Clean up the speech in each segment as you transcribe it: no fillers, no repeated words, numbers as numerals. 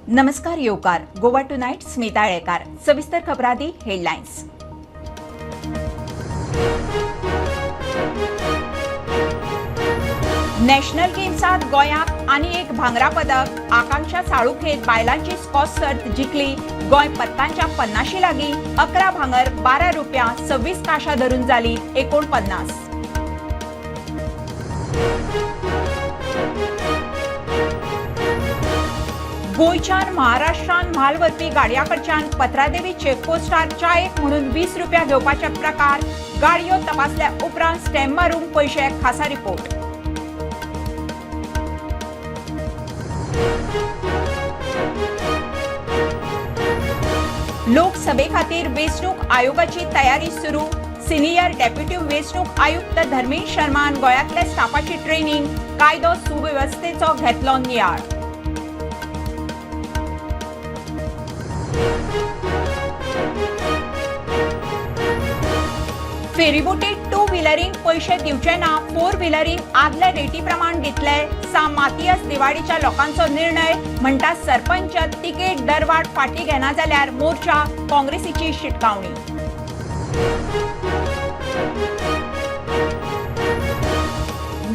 नमस्कार येवकार गोवा टुनाइट स्मिता येळेकार सविस्तर खबरादी हेडलाइन्स। नॅशनल गेम्सात गोंयाक आनी एक भांगरा पदक। आकांक्षा साळुखेत बायलांची स्कॉश सर्त जिखली। गोंय पदकांच्या 50 लागीं 11 भांगर 12 रुपया 26 काशा धरून जाली 49। गोयच्यान महाराष्ट्रान म्हाल वरपी गाडया कडच्यान पत्रादेवी चेकपोस्टार चायेक म्हणून 20 रुपया घेवपाचे प्रकार। गाडयो तपासल्या उपरांत स्टॅम्प मारूंक पैसे खासा रिपोर्ट। लोकसभे खातीर वेंचणूक आयोगाची तयारी सुरू। सिनियर डेप्युटी वेंचणूक आयुक्त धर्मेश शर्मान गोंयांतल्या स्टाफाची ट्रेनिंग। कायदो सुवेवस्थेचो घेतलो नियाळ। फेरीबोटीत 2 व्हिलरींक पैसे दिवचे ना, 4 व्हिलरींक आदल्या रेटी प्रमाण दितले। मातियास दिवाडीच्या लोकांचो निर्णय म्हणटा सरपंच। तिकेट दरवाड फाटी घेना जाल्यार मोर्चा, काँग्रेसीची शिटकावणी।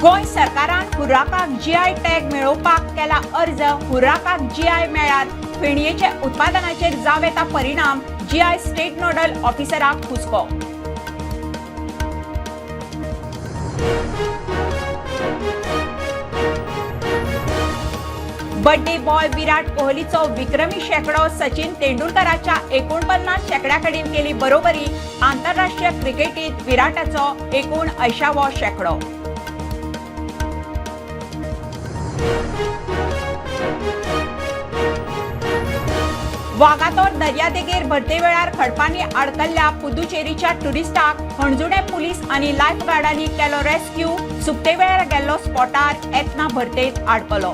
गोंय सरकारान हुर्राकाक जीआय टॅग मेळोवपाक केला अर्ज। हुर्राकाक जीआय मेळ्ळ्यार फेणयेचे उत्पादनाचेर जाव येता परिणाम। जीआय स्टेट नोडल ऑफिसराक हुस्को। बर्थडे बॉय विराट कोहलीचो विक्रमी शेकडो। सचिन तेंडुलकराच्या 49 शेकड्याकडेन केली बरोबरी। आंतरराष्ट्रीय क्रिकेटीत विराटाचो 79वो शेकडो। वागातोर दर्यादेगेर भरते वेळार खडपांनी आडकल्ल्या पुदुचेरीच्या टुरिस्टाक हणजुणे पुलीस आनी लायफ गार्डांनी केलो रेस्क्यू। सुकते वेळार गेल्लो स्पॉटार येतना भरतेत आडकलो।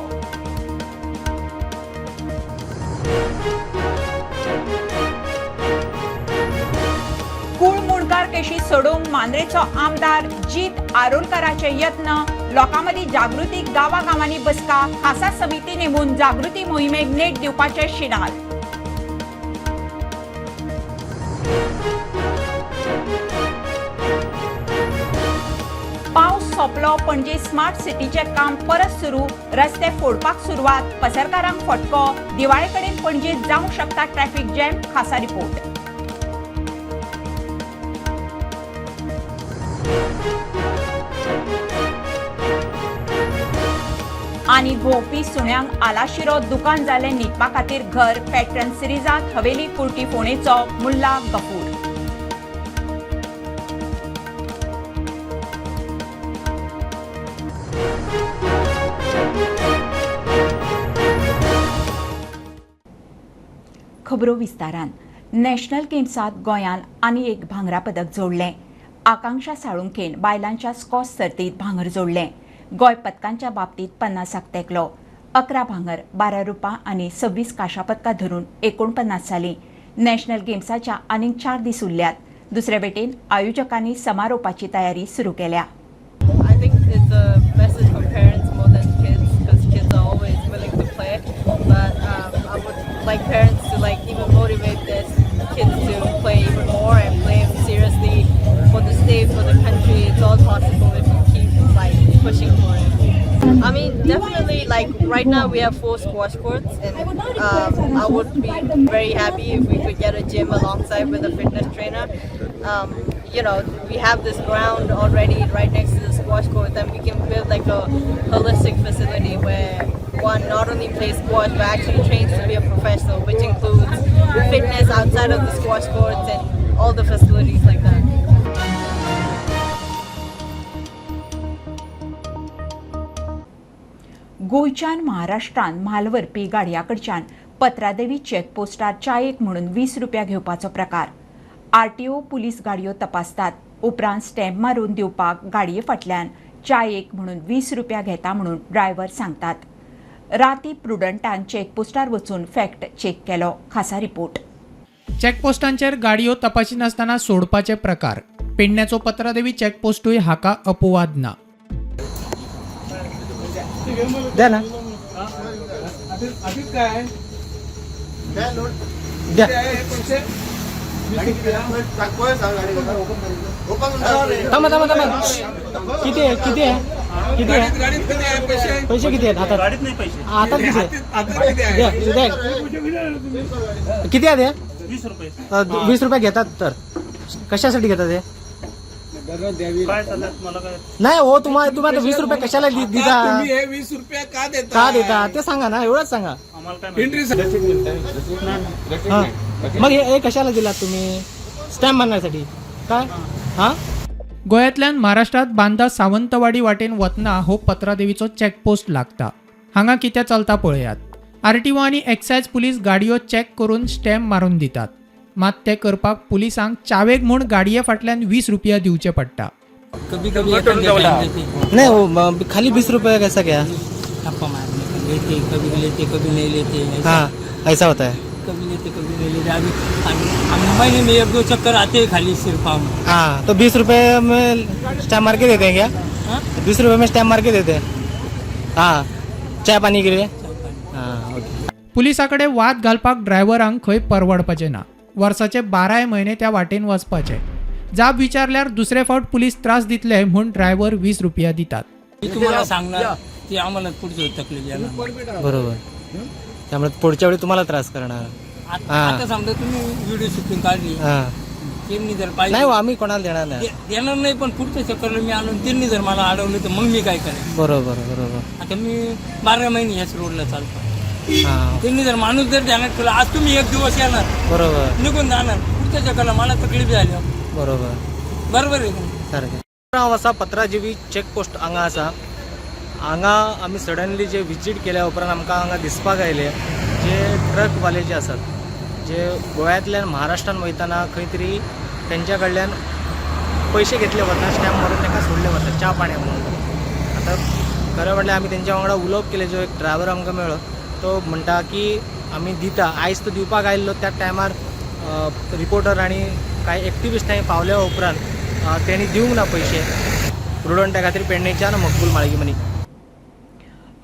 कूळ मुणकार केशी सोडूंक मांद्रेचो आमदार जीत आरोलकराचे यत्न। लोकांमदी जागृती गांवांनी बसका। खासा समिती नेमून जागृती मोहिमेक नेट दिवपाचे शिनाल। पावस सोंपलो पणजे स्मार्ट सिटीचे काम परत सुरू। रस्ते फोडपाक सुरवात, पसरकारांक फटको। दिवाळे कडेन पणजेत जावंक शकता ट्रॅफिक जॅम, खासा रिपोर्ट। आनी भोंवपी सुण्यांक आलाशिरो दुकान जाले न्हिदपा खातीर घर। पॅटर्न सिरिजांत हवेली कुर्टी फोणेचो मुल्ला गफूर। खबरो विस्तारान। नॅशनल गेम्सात गोंयान आनी एक भांगरा पदक जोडलें। आकांक्षा साळुंखेन बायलांच्या स्कॉश सर्तीत भांगर जोडलें। गोंय पदकांच्या बाबतीत 50 तेंकलो। 11 भांगर 12 रुपया आनी 26 काशा पदकां धरून 49 जालीं। नॅशनल गेम्साच्या आनीक 4 दीस उरल्यात। दुसरे वटेन आयोजकांनी समारोपाची तयारी सुरू केल्या। I think it's a message for parents more than kids, because kids are always willing to play. But I would like parents to even motivate their kids to play even more and play seriously for the state, for the country. It's all possible if you keep pushing for it. I mean, definitely, right now we have 4 squash courts, and I would be very happy if we could get a gym alongside with a fitness trainer. We have this ground already right next to the squash court, and we can build a holistic facility where one not only plays squash but actually trains to be a professional, which includes fitness outside of the squash courts and all the facilities like that. गोयच्यान महाराष्ट्रान म्हाल व्हरपी गाडया कडच्यान पत्रादेवी चेकपोस्टार चायेक म्हणून 20 रुपया घेवपाचो प्रकार। RTO police गाडयो तपासतात। उपरांत स्टॅम्प मारून दिवपाक गाडये फाटल्यान चायेक म्हणून 20 रुपया घेता म्हणून ड्रायव्हर सांगतात। राती प्रुडंटान चेकपोस्टार वचून फॅक्ट चेक केलो, खासा रिपोर्ट। चेकपोस्टांचेर गाडयो तपाशिनासतना सोडपाचे प्रकार। पेडण्याचो पत्रादेवी चेकपोस्टूय हाका अपवाद ना। द्या ना। द्या थांबा थांबा थांबा किती आहे किती आहे किती आहे पैसे किती आहेत हातात हातात किती आहे द्या किती आहे 20 रुपये घेतात तर कशासाठी घेतात हे नाही हो तुम्हाला 20 रुपये कशाला देता 20 रुपये का का देता ते सांगा ना एवढंच सांगा हा. मग हे कशाला दिलात तुम्ही स्टॅम्प मारण्यासाठी काय हा गोंयांतल्यान महाराष्ट्रात बांदा सावंतवाडी वाटेन वतना हो पत्रादेवीचो चॅकपोस्ट लागता. हांगा कितें चलता पळयात. आरटीओ आनी एक्सायज पुलीस गाडयो चॅक करून स्टॅम्प मारून दितात. मात ते करपाक पुलिसांक चावेक म्हूण गाडये फाटल्यान 20 रुपया दिवचे पडटा. कभी कभी नहीं वो खाली 20 रुपये कैसा क्या छापा मारने लेते कभी लेते कभी नहीं लेते हाँ ऐसा होता है कभी लेते कभी नहीं लेते अभी हम महीने में 1-2 चक्कर आते हैं खाली सिर्फ हम हाँ तो 20 रुपये में स्टैम्प मार के देते हैं क्या 20 रुपये में स्टैम्प मार के देते हैं हाँ चाय पानी के लिए हाँ ओके पुलिसाकडे वाद घालपाक ड्रायव्हरांक खंय परवडपाचें ना. वर्साचे 12 महिने त्या वाटेन वचपाचे. जाब विचारल्यार दुसरे फावट पुलीस त्रास दितले म्हूण ड्रायव्हर 20 रुपया दितात. मी तुम्हाला सांगणार ते आम्हाला पुढचं तकलीफ येणार बरोबर त्यामुळे पुढच्या वेळी तुम्हाला त्रास करणार आता समजा तुम्ही व्हिडिओ शूटिंग काढली हां त्यांनी जर पाहिजे नाही हो, आम्ही कोणाला देणार नाही देणार नाही पण पुढच्या चक्करला मी आलो त्यांनी जर मला अडवलं तर मग मी काय करेन बरोबर बरोबर आता मी 12 महिने याच रोडला चालतो हां त्यांनी जर माणूस जर ध्यानात ठेवला आज तुम्ही 1 दिवस येणार बरोबर निघून जाणार पुढच्या चक्करला मला तकलीफ झाली बरोबर बरोबर आहे का? सारकें हांव आसा पत्राजिवी चॅकपोस्ट हांगा आसा हांगा आमी सडनली जे विजीट केल्या उपरांत आमकां हांगा दिसपाक आयले जे ट्रकवाले जे आसात जे गोंयांतल्यान महाराष्ट्रान वयताना खंय तरी तेंच्या कडल्यान पयशे घेतले वता स्टॅम्प मारून ताका सोडले वता च्या पाण्या म्हणून आतां खरें म्हणल्यार आमी तेंच्या वांगडा उलोवप केलें जो एक ड्रायव्हर आमकां मेळ्ळो तो म्हणटा की आमी दिता आयज तो दिवपाक आयिल्लो त्या टायमार रिपोर्टर आनी कांय एक्टिविस्ट थंय पावल्या उपरांत तेणी दिवंक ना पयशे प्रुडंट त्या खातीर पेडणेच्यान मकबूल माळगी मनी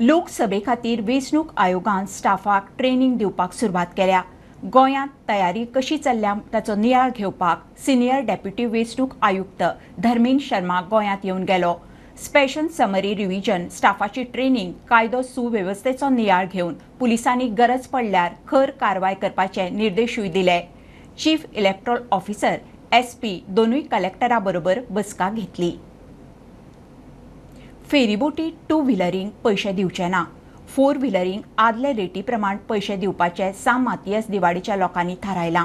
लोकसभे खातीर वेंचणूक आयोगान स्टाफाक ट्रेनिंग दिवपाक सुरवात केल्या. गोंयांत तयारी कशी चल्ल्या ताचो नियाळ घेवपाक सिनियर डेप्युटी वेंचणूक आयुक्त धर्मेंद्र शर्मा गोंयांत येवन गेलो. स्पेशल समरी रिव्हिजन स्टाफाची ट्रेनिंग कायदो सुवेवस्थेचो नियाळ घेवन पुलिसांनी गरज पडल्यार खर कारवाय करपाचे निर्देशूय दिले. चीफ इलेक्टोरल ऑफिसर SP दोनूय कलेक्टरा बरोबर बसका घेतली. फेरीबोटी 2 व्हिलरींक पयशे दिवचे ना. 4 व्हिलरींक आदले रेटी प्रमाण पयशे दिवपाचे साम मातियेस दिवाडेच्या लोकांनी थारायलां.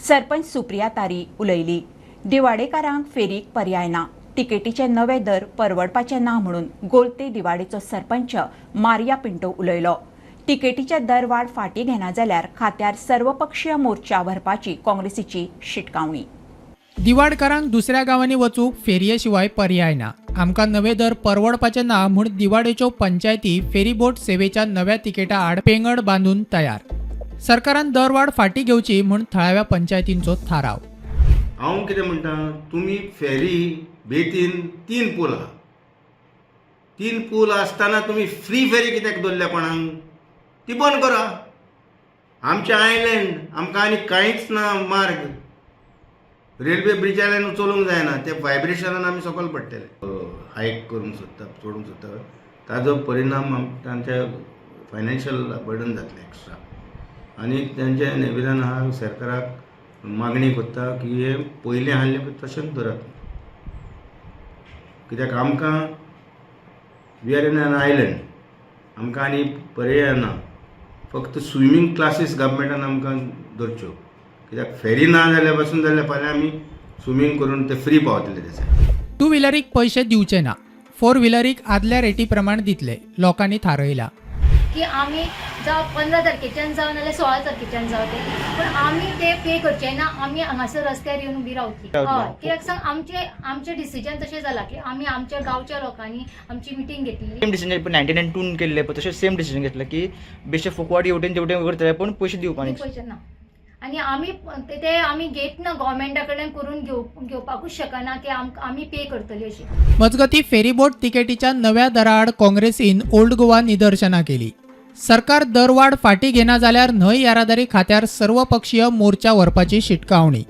सरपंच सुप्रिया तारी उलयली. दिवाडेकारांक फेरीक पर्याय ना. तिकेटीचे नवे दर परवडपाचे ना म्हणून गोलते दिवाडेचो सरपंच मारिया पिंटो उलयलो. तिकेटीचे दर वाड फाटीं घेना जाल्यार खात्यार सर्वपक्षीय मोर्चा भरपाची काँग्रेसीची शिटकावणी. दिवाडकारांक दुसऱ्या गांवांनी वचूंक फेरये शिवाय पर्याय ना. आमकां नवे दर परवडपाचे ना म्हूण दिवाडेच्यो पंचायती फेरीबोट सेवेच्या नव्या तिकेटा आड पेंगड बांदून तयार. सरकारान दरवाड फाटीं घेवची म्हूण थळाव्या पंचायतींचो थाराव. हांव कितें म्हणटा तुमी फेरी बेतीन 3 पूल आहा 3 पूल आसतना तुमी फ्री फेरी कित्याक दवरल्या कोणाक ती बंद करा. आमचे आयलँड आमकां आनी कांयच ना मार्ग रेल्वे ब्रिजाल्यान चलूंक जायना ते व्हायब्रेशनान आमी सकयल पडटले हायक करूंक सोदता सोडूंक सोदता ताजो परिणाम तांच्या फायनान्शियल बर्डन जातलें एक्स्ट्रा आनी तेंचें निवेदन आहा सरकाराक मागणी करता की हे पयलीं आहले तशेंच धरात कित्याक आमकां we are in an island आमकां आनी पर्याय ना फक्त स्विमींग क्लासीस गव्हर्मेंटान आमकां धरच्यो कित्याक फेरी ना जाल्यार पासून जाल्यार फाल्यां आमी स्विमींग करून ते फ्री पावतले त्याचे 2 व्हिलरीक पयशे दिवचे ना. 4 व्हिलरीक आदल्या रेटी प्रमाण दितले लोकांनी थारयला. की आम्ही जावं 15 तारखेच्यान जावं नाल्यार 16 तारखेच्यान जावं ते पण आम्ही ते पे करचे ना. आम्ही हांगासर रस्त्यार येवन उबी रावतली. हय कित्याक सांग आमचे डिसिजन तशें जालां की आमी आमच्या गांवच्या लोकांनी आमची मिटींग घेतली. सेम डिसिजन पण 99 केल्ले पण तशें सेम डिसिजन घेतलं की बेश्टे फुकवाट येवटेन तेवटेन करतले पण पयशे दिवपाक पयशे ना आनी आमी घेत ना गव्हर्मेंटा कडल्यान करून घेवपाकूच शकना की आमी पे करतली अशी. मजगती फेरीबोट तिकेटीच्या नव्या दरा आड काँग्रेसीन ओल्ड गोवा निदर्शनां केली. सरकार दरवाढ फाटी घेना जाल्यार न्हंय येरादारी खात्यार सर्वपक्षीय मोर्चा व्हरपाची शिटकावणी.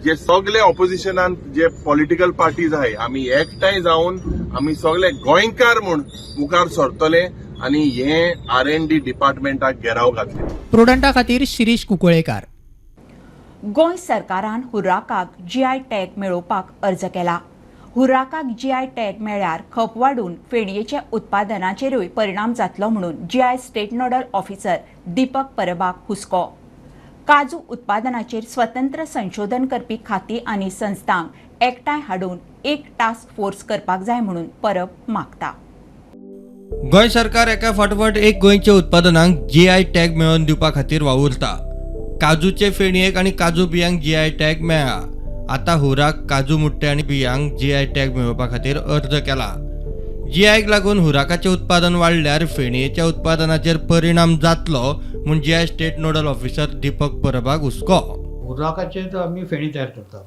जे सगळे ऑपोजिशनान जे पॉलिटिकल पार्टीज आहाय आमी एकठांय जावन आमी सगळे गोंयकार म्हूण मुखार सरतले आनी हे R&D डिपार्टमेंटाक घेराव घातले. प्रुडंटा खातीर शिरीष कुंकळेकार. गोंय सरकारान हुर्राकाक GI टॅग मेळोवपाक अर्ज केला. हुर्राकाक GI टॅग मेळ्यार खप वाडून फेणयेच्या उत्पादनाचेरूय परिणाम जातलो म्हणून GI state nodal officer Deepak परबाक हुस्को. काजू उत्पादनाचेर स्वतंत्र संशोधन करपी खाती आनी संस्थांक एकठांय हाडून एक टास्क फोर्स करपाक जाय म्हणून परब मागता. गोंय सरकार एका फाटोफाट एक गोंयच्या उत्पादनांक GI टॅग मेळोवन दिवपा खातीर वावुरता. काजूचे फेणयेक आनी काजू बियांक GI टॅग मेळ्ळा. आतां हुराक काजू मुट्टे आनी बियांक GI टॅग मेळोवपा खातीर अर्ज केला. GIक लागून हुराकाचें उत्पादन वाडल्यार फेणयेच्या उत्पादनाचेर परिणाम जातलो म्हूण GI state nodal officer Deepak परबाक हुस्को. हुर्राकाचेर तर आमी फेणी तयार करता.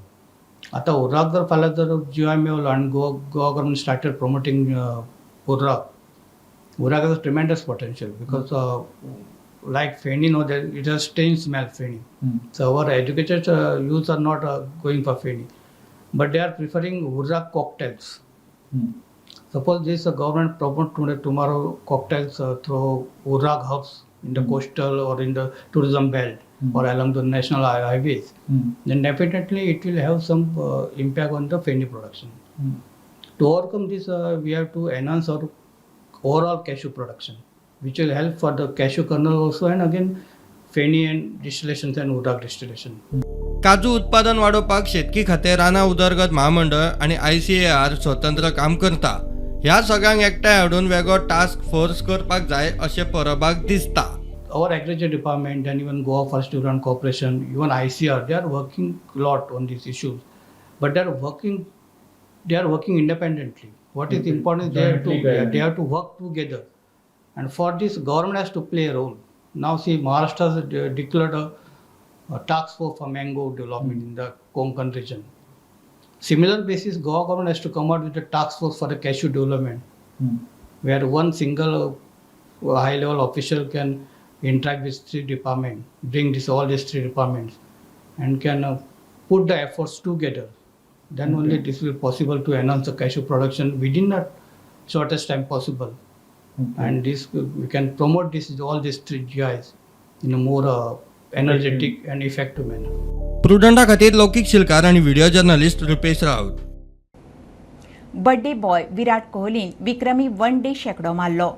आतां हुर्राक जर फाल्यां जर GI मेळ्ळो आनी गोवा गव्हर्मेंट स्टार्टेड प्रमोटींग हुर्राक has a tremendous potential because like Feni, it has strange smell Feni. So our educated youth are not going for Feni, but they are preferring Urrak cocktails. Suppose this government promote tomorrow cocktails through Urrak hubs in the coastal or in the tourism belt or along the national highways, then definitely it will have some impact on the Feni production. To overcome this, we have to enhance our overall cashew production, which will help for the cashew kernel also, and again Feni and distillations and Urrak distillation. काजू उत्पादन वाडोवपाक शेतकी खातें रानां उदरगत महामंडळ आनी ICAR स्वतंत्र काम करता. ह्या सगळ्यांक एकठांय हाडून वेगळो टास्क फोर्स करपाक जाय अशें परबाक दिसता. Our agriculture department and even Goa Forest Development Corporation, even ICAR, they are working a lot on these issues, but they are working independently. What is important is they have to work together, and for this government has to play a role. Now see, Maharashtra has declared a task force for mango development in the Konkan region. Similar basis, Goa government has to come out with a task force for the cashew development, where one single high level official can interact with 3 departments, bring all these 3 departments, and can put the efforts together. Then only this will possible to enhance the cashew production within the shortest time possible. And this we can promote all these 3 GIs in a more energetic and effective manner. प्रुडंटा खातीर लौकीक शिलकार आनी video journalist Rupesh Raut. Birthday boy Virat कोहलीन विक्रमी 1 day शेकडो मारलो.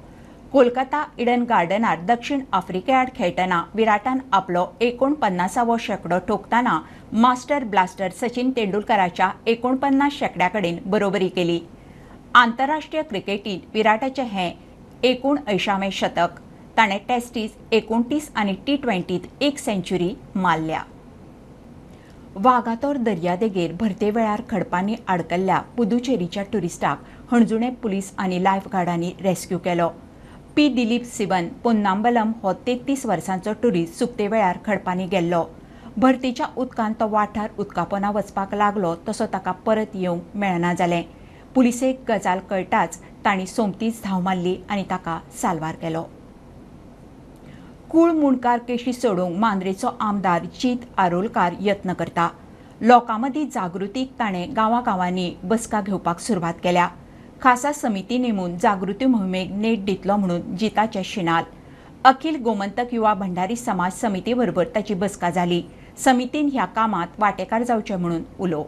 Kolkata Eden gardener दक्षिण आफ्रिके आड खेळटना विराटान आपलो 49वो शेकडो ठोकतना मास्टर ब्लास्टर सचिन तेंडुलकराच्या 49 शेकड्याकडेन बरोबरी केली. आंतरराष्ट्रीय क्रिकेटींत विराटाचें हें 79वें शतक. ताणें टेस्टीस 29 आनी T20त 1 सेंच्युरी मारल्या. वागातोर दर्यादेगेर भरते वेळार खडपांनी आडकल्ल्या पुदुचेरीच्या टुरिस्टाक हणजुणे पुलीस आनी लायफगार्डांनी रेस्क्यू केलो. P. दिलीप सिवन पोन्नांबलम हो 33 वर्सांचो टुरिस्ट सुकते वेळार खडपांनी गेल्लो. भरतीच्या उदकांत तो वाठार उदकापोना वचपाक लागलो तसो ताका परत येवंक मेळना जालें. पुलिसेक गजाल कळटाच तांणी सोमतीच धांव मारली आनी ताका साल्वार केलो. कूळ मुणकार केशी सोडूंक मांद्रेचो आमदार जीत आरोलकार यत्न करता. लोकांमदीं जागृतीक ताणें गांवांनी बसका घेवपाक सुरवात केल्या. खासा समिती नेमून जागृती मोहिमेक नेट दितलो म्हणून जिताचे शिनाल. अखिल गोमंतक युवा भंडारी समाज समिती बरोबर ताची बसका जाली. समितीन ह्या कामात वांटेकार जावचे म्हणून उलो.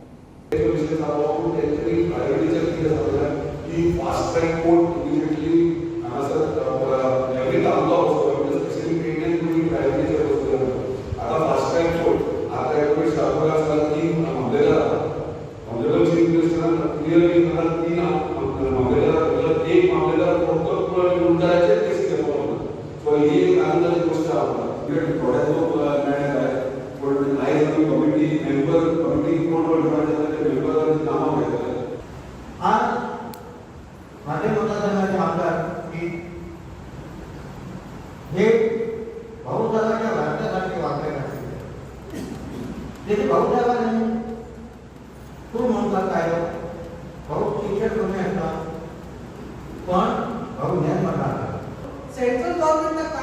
सेंट्रल गव्हर्नमेंटचा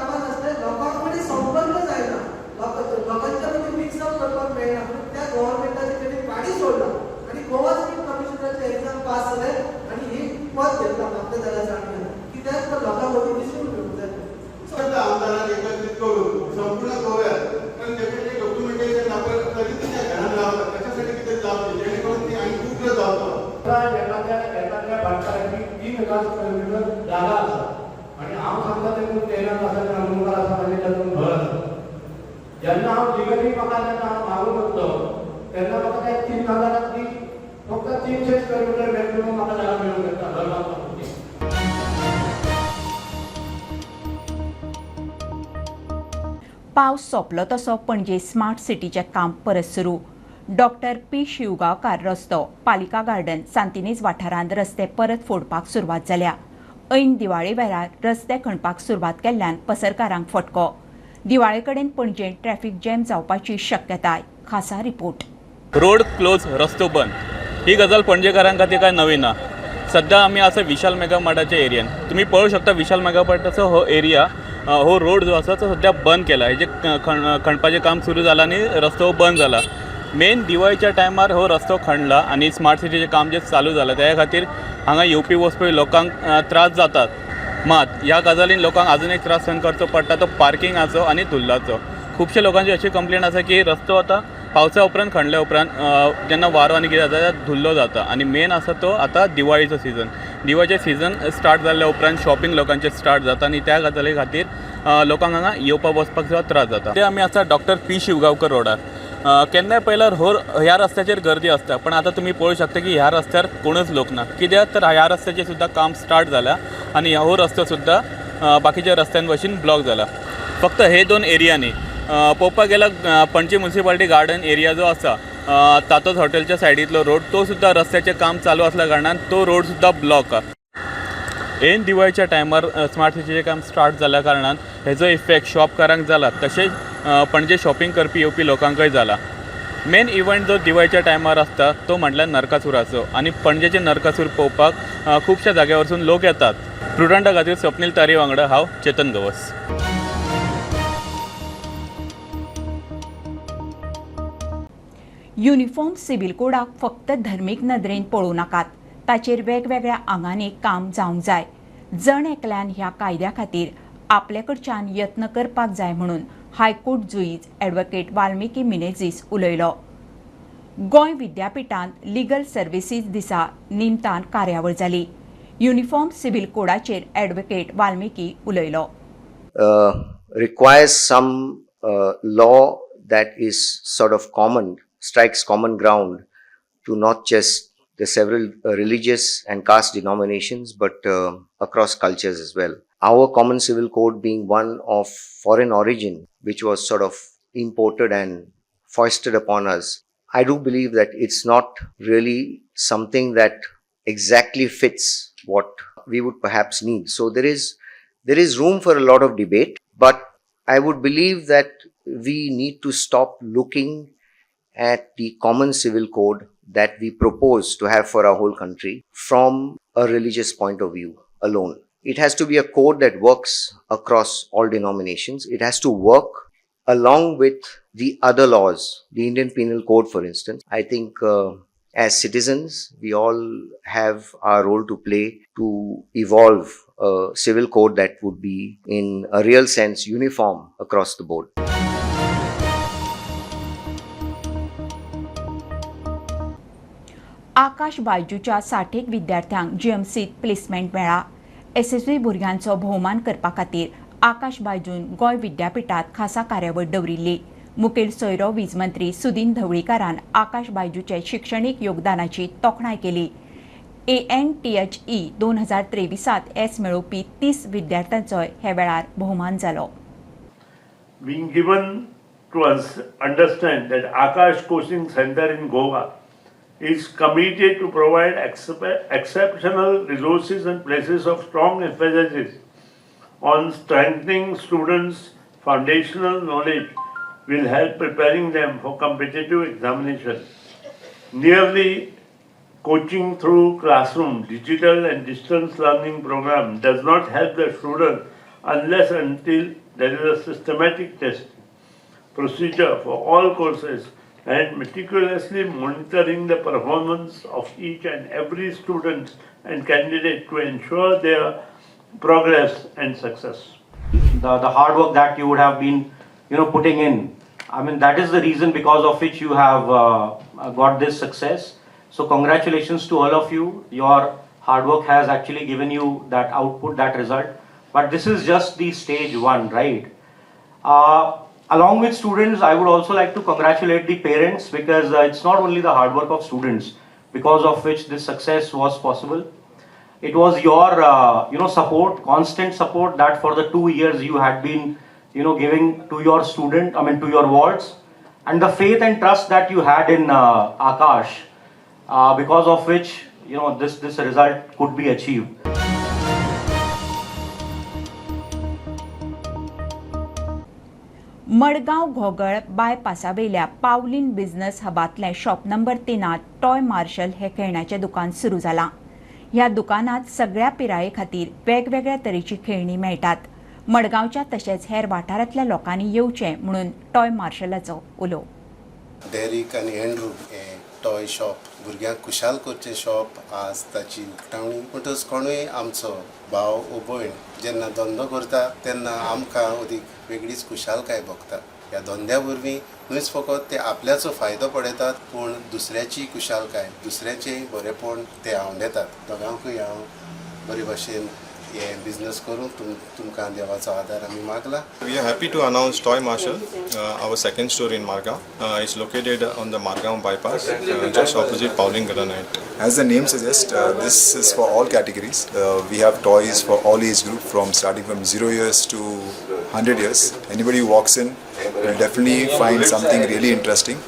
जेन्ना हांव लिगली म्हाका जेन्ना हांव मागूंक वतलो तेन्ना म्हाका त्या 3,000 फक्त 300 स्क्वेअर मिटर मॅक्सिमम म्हाका जागा मेळूंक शकता घर बांदपाक. पावस सोंपलो तसो पणजे स्मार्ट सिटीचें काम परत सुरू. डॉक्टर पी शिवगांवकार रस्तो, पालिका गार्डन, सांतिनेज वाठारांत रस्ते परत फोडपाक सुरवात जाल्या. ऐन दिवाळे वेळार रस्ते खणपाक सुरवात केल्ल्यान पसरकारांक फटको. दिवाळे कडेन पणजेंत ट्रॅफिक जॅम जावपाची शक्यताय. खासा रिपोर्ट. रोड क्लोज, रस्तो बंद, ही गजाल पणजेकारां खातीर काय नवी ना. सध्या आमी आसा विशाल मेगा मार्टाच्या एरियान. तुम्ही पळोवंक शकता विशाल मेगा मार्टाचो हो एरिया, हो रोड जो आसा तो सध्या बंद केला. हेजे खणपाचें काम सुरू जालां आनी रस्तो बंद जाला. मेन दिवाळीच्या टायमार हो रस्तो खणला आनी स्मार्ट सिटीचें काम जे चालू जालां त्या खातीर हांगा येवपी वचपी लोकांक त्रास जातात. मात ह्या गजालीन लोकांक आजून एक त्रास सहन करचो पडटा, तो पार्किंगाचो आनी धुल्लाचो. खुबशे लोकांची अशी कंप्लेंट आसा की रस्तो आतां पावसा उपरांत खणल्या उपरांत जेन्ना वारो आनी कितें जाता धुल्लो जाता. आनी मेन आसा तो आतां दिवाळीचो सिजन. दिवाळीचें सिजन स्टार्ट जाल्ल्या उपरांत शॉपिंग लोकांचें स्टार्ट जाता आनी त्या गजाली खातीर लोकांक हांगा येवपाक वचपाक सुद्दां त्रास जाता. ते आमी आसा डॉक्टर पी शिवगांवकर रोडार. केन्नाय पयल्यार ह्या रस्त्याचेर गर्दी आसता, पण आतां तुमी पळोवंक शकता की ह्या रस्त्यार कोणूच लोक ना. कित्याक तर ह्या रस्त्याचें सुद्दां काम स्टार्ट जालां आनी हो रस्तो सुद्दां बाकीच्या रस्त्यां भशेन ब्लॉक जाला. फक्त हे 2 एरियांनी पळोवपाक गेल्यार पणजी म्युन्सिपालिटी गार्डन एरिया जो आसा तातोच हॉटेलच्या सायडींतलो रोड तो सुद्दां रस्त्याचें काम चालू आसल्या कारणान तो रोड सुद्दां ब्लॉक आसा. ऐन दिवाळीच्या टायमार स्मार्ट सिटीचें काम स्टार्ट जाल्या कारणान हेजो इफेक्ट शॉपकारांक जाला, तशेंच पणजे शॉपिंग करपी येवपी लोकांकय जाला. मेन इव्हेंट जो दिवाळीच्या टायमार आसता तो म्हटल्यार नरकासुराचो आनी पणजेचे नरकासूर पळोवपाक खुबश्या जाग्यां वरसून लोक येतात. प्रुडंटा खातीर स्वप्नील तारी वांगडा हांव चेतन गवस. युनिफॉर्म सिव्हिल कोडाक फक्त धर्मीक नदरेन पळोवं नाकात, ताचेर वेगवेगळ्या आंगांनी काम जावंक जाय. जण एकल्यान ह्या कायद्या खातीर आपले कडच्यान यत्न करपाक जाय म्हणून हायकोर्ट जुईज ॲडव्होकेट वाल्मिकी मिनेझीस उलयलो. गोंय विद्यापीठांत लिगल सर्विसीस दिसा निमतान कार्यावळ जाली. युनिफॉर्म सिव्हिल कोडाचेर ॲडव्होकेट वाल्मिकी उलयलो. Requires some law that is sort of common, strikes common ground to not just the several religious and caste denominations, but across cultures as well. Our common civil code being one of foreign origin, which was sort of imported and foisted upon us, I do believe that it's not really something that exactly fits what we would perhaps need. So there is room for a lot of debate, but I would believe that we need to stop looking at the common civil code that we propose to have for our whole country from a religious point of view alone. It has to be a code that works across all denominations. It has to work along with the other laws, the Indian Penal Code, for instance. I think as citizens, we all have our role to play to evolve a civil code that would be, in a real sense, uniform across the board. आकाश बायजूच्या 60 विद्यार्थ्यांक जीएमसीत placement मेळ्ळा. एसएसव्ही भुरग्यांचो भोवमान करपा खातीर आकाश बायजून गोंय विद्यापीठांत खासा कार्यावळ दवरिल्ली. मुखेल सोयरो वीज मंत्री सुदीन ढवळीकारान आकाश बायजूचे शिक्षणीक योगदानाची तोखणाय केली. ANTHE 2023 एस मेळोवपी 30 विद्यार्थ्यांचोय हे वेळार भोवमान जालो. Being given to us understand that Akash Coaching Center in Goa is committed to provide exceptional resources and places of strong emphasis on strengthening students' foundational knowledge will help preparing them for competitive examination. Nearly coaching through classroom, digital and distance learning program does not help the student unless until there is a systematic testing procedure for all courses and meticulously monitoring the performance of each and every student and candidate to ensure their progress and success. The hard work that you would have been, putting in, I mean, that is the reason because of which you have got this success. So congratulations to all of you. Your hard work has actually given you that output, that result. But this is just the stage 1, right? along with students, I would also like to congratulate the parents because it's not only the hard work of students because of which this success was possible. It was your support, constant support that for the 2 years you had been giving to your to your wards, and the faith and trust that you had in Akash, because of which this result could be achieved. Madgaon घोगळ बायपासावेल्या पावलीन business हबातले shop number 3 toy marshal हे खेळण्याचे दुकान सुरू जाला. ह्या दुकानात सगळ्या पिराये खातीर वेगवेगळ्या तरेची खेळणी मेळटात. मडगांवच्या तशेंच हेर वाठारांतल्या लोकांनी येवचें म्हणून टॉय मार्शलाचो उलो. डेरिक आनी एंड्रू हे टॉय शॉप भुरग्यांक खुशाल करचें शॉप आज ताची उक्तावणी. म्हणटच कोणूय आमचो भाव वो भयण जेन्ना धंदो करता तेन्ना आमकां अदीक वेगळीच खुशालकाय भोगता. ह्या धंद्या वरवीं न्हूच फकत ते आपल्याचो फायदो पळयतात पूण दुसऱ्याची खुशालकाय दुसऱ्याचें बरेपण ते आवंडेतात. दोगांकूय हांव बरे भाशेन हे बिझनेस करून तुमकां देवाचो आदार आमी मागला. We are happy to announce Toy Marshall, our second store in Margao. It's located on the Margao bypass, just opposite Pauline Granite. As the name suggests, this is for all categories. We have toys for all age group, starting from 0 years to 100 years. Anybody who walks in will definitely find something really interesting,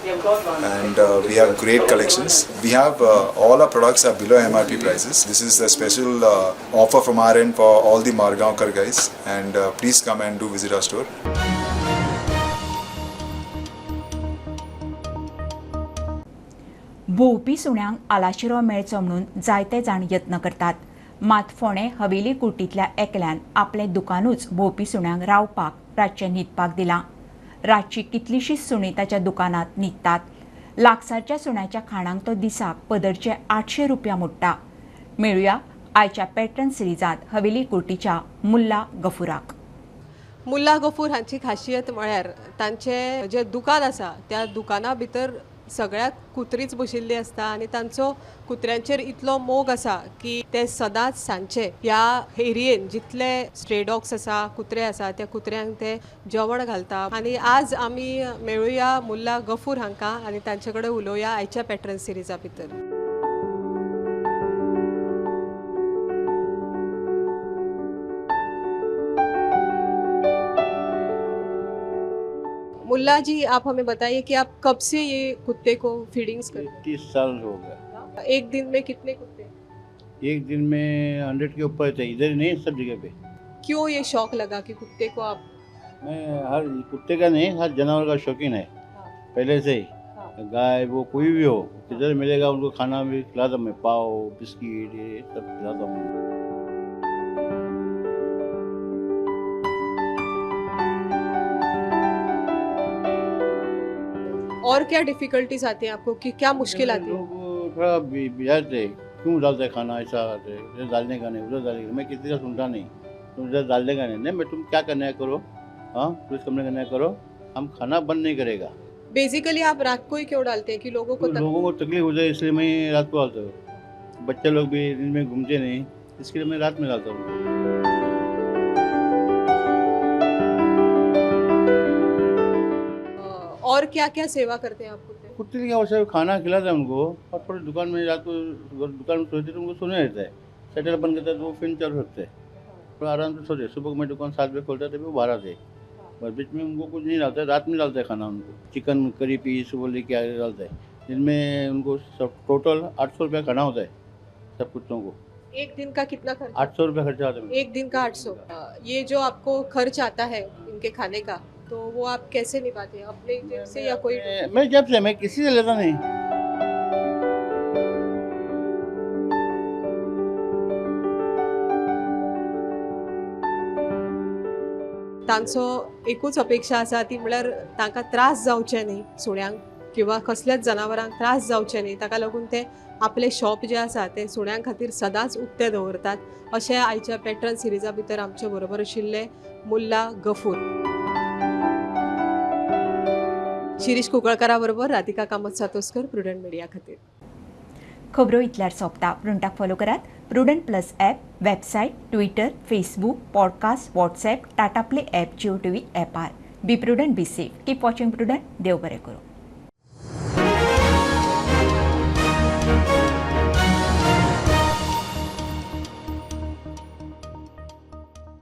and we have great collections. We have all our products are below MRP prices. This is a special offer from our end for all the Margaonkar guys, and please come and do visit our store. भोंवपी सुण्यांक आलाशिरो मेळचो म्हणून जायते जाण यत्न करतात. मात फोंडे हवेली कुर्टीतल्या एकल्यान आपलें दुकानूच भोंवपी सुण्यांक रावपाक रातचें न्हिदपाक दिलां. रातची कितलीशींच सुणी ताच्या दुकानांत न्हिदतात. लागसारच्या सुण्याच्या खाणांक तो दिसाक पदरचे 800 रुपया मोडटा. मेळुया आयच्या पॅटर्न सिरिजांत हवेली कुर्टीच्या मुल्ला गफुराक. मुल्ला गफूर हांची खासियत म्हळ्यार तांचें जें दुकान आसा त्या दुकाना भितर सगळ्याक कुत्रीच बशिल्ली आसता आनी तांचो कुत्र्यांचेर इतलो मोग आसा की ते सदांच सांजचे ह्या एरियेन जितले स्ट्रे डॉग्स आसा कुत्रे आसा त्या कुत्र्यांक ते जेवण घालता. आनी आज आमी मेळुया मुल्ला गफूर हांकां आनी तांचे कडेन उलोवया आयच्या पॅटर्न सिरिजा भितर. मुल्ला जी, आप हमें बताइए कि आप कब से ये कुत्ते को फीडिंग्स करते हैं? 30 साल हो गया. एक दिन में कितने कुत्ते? एक दिन में 100 के ऊपर थे. इधर नहीं, सब जगह पे. क्यों ये शौक लगा कि कुत्ते को आप? मैं हर कुत्ते का नहीं, हर जानवर का शौकीन है पहले से ही. गाय वो कोई भी हो, किधर मिलेगा उनको खाना भी खिलाता मैं, पाव बिस्किट ये सब खिलाता हूँ. और क्या डिफिकल्टीज आती हैं आपको कि क्या मुश्किल आती है? लोग थोड़ा बिजाते क्यों डालते हैं खाना ऐसा आते इधर डालने का नहीं उधर डालने का. मैं किसी का सुनता नहीं. तुम इधर डालने का नहीं मैं तुम क्या करना है करो. हाँ पुलिस कमरे करना है करो. हम खाना बंद नहीं करेगा. बेसिकली आप रात को ही क्यों डालते हैं कि लोगों को तकलीफ हो जाए इसलिए मैं रात को डालता हूँ. बच्चे लोग भी दिन में घूमते नहीं इसके लिए मैं रात में डालता हूँ. और क्या क्या सेवा करते हैं आप कुत्ते की आवश्यक खाना खिलाता है उनको और थोड़ी दुकान में रात को दुकान में सोते तो उनको सोने रहता है. शटर बंद करता है तो वो फिर चालू रखते हैं. थोड़ा आराम से सोते. सुबह में दुकान 7 बजे खोलता है तभी वो 12 थे. बस बीच में उनको कुछ नहीं डालता है. रात में डालता है खाना उनको. चिकन करी पीस वो लेके आगे डालता है. जिनमें उनको सब टोटल 800 रुपया खाना होता है सब कुत्तों को. एक दिन का कितना खर्च? 800 रुपया खर्चा आता है. एक दिन का 800. ये जो आपको खर्च आता है इनके खाने का तो वो आप कैसे निभाते हैं? अपने जेब से या कोई? मैं जेब से, मैं किसी से लेता नहीं. तांचो एकूच अपेक्षा आसा ती म्हळ्यार तांकां त्रास जावचे न्ही सुण्यांक किंवा कसल्याच जनावरांक त्रास जावचे न्ही. ताका लागून ते आपले शॉप जे आसा ते सुण्यांक खातीर सदांच उक्ते दवरतात. अशें आयच्या पॅटर्न सिरिजा भितर आमचे बरोबर आशिल्ले मुल्ला गफूर. शिरीष कुंकळकारा बरोबर राधिका कामत सातोस्कर, प्रुडंट मिडिया खातीर. खबरो इतल्यार सोंपता. प्रुडंटाक फॉलो करात. Prudent plus app, website, Twitter, Facebook, podcast, WhatsApp, Tata play app, Jio TV ॲपार. Be Prudent, be safe, keep watching Prudent. देव बरें करूं.